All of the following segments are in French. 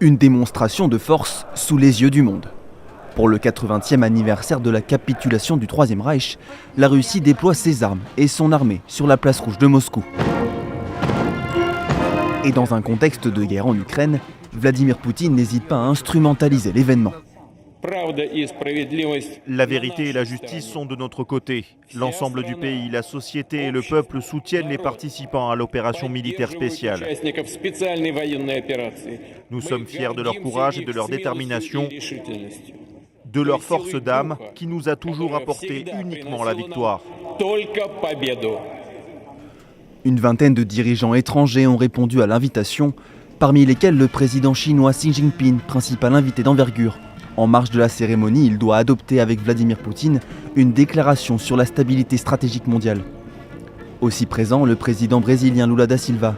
Une démonstration de force sous les yeux du monde. Pour le 80e anniversaire de la capitulation du Troisième Reich, la Russie déploie ses armes et son armée sur la place rouge de Moscou. Et dans un contexte de guerre en Ukraine, Vladimir Poutine n'hésite pas à instrumentaliser l'événement. La vérité et la justice sont de notre côté. L'ensemble du pays, la société et le peuple soutiennent les participants à l'opération militaire spéciale. Nous sommes fiers de leur courage et de leur détermination, de leur force d'âme qui nous a toujours apporté uniquement la victoire. Une vingtaine de dirigeants étrangers ont répondu à l'invitation, parmi lesquels le président chinois Xi Jinping, principal invité d'envergure. En marge de la cérémonie, il doit adopter avec Vladimir Poutine une déclaration sur la stabilité stratégique mondiale. Aussi présent, le président brésilien Lula da Silva.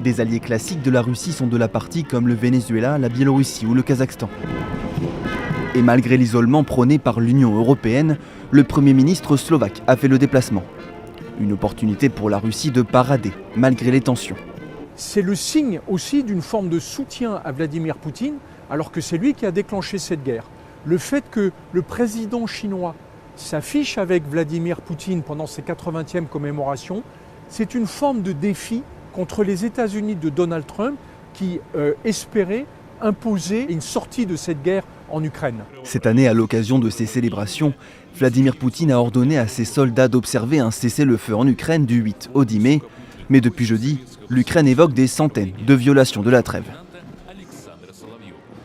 Des alliés classiques de la Russie sont de la partie comme le Venezuela, la Biélorussie ou le Kazakhstan. Et malgré l'isolement prôné par l'Union européenne, le Premier ministre slovaque a fait le déplacement. Une opportunité pour la Russie de parader, malgré les tensions. C'est le signe aussi d'une forme de soutien à Vladimir Poutine, alors que c'est lui qui a déclenché cette guerre. Le fait que le président chinois s'affiche avec Vladimir Poutine pendant ses 80e commémorations, c'est une forme de défi contre les États-Unis de Donald Trump qui espéraient imposer une sortie de cette guerre en Ukraine. Cette année, à l'occasion de ces célébrations, Vladimir Poutine a ordonné à ses soldats d'observer un cessez-le-feu en Ukraine du 8 au 10 mai. Mais depuis jeudi, l'Ukraine évoque des centaines de violations de la trêve.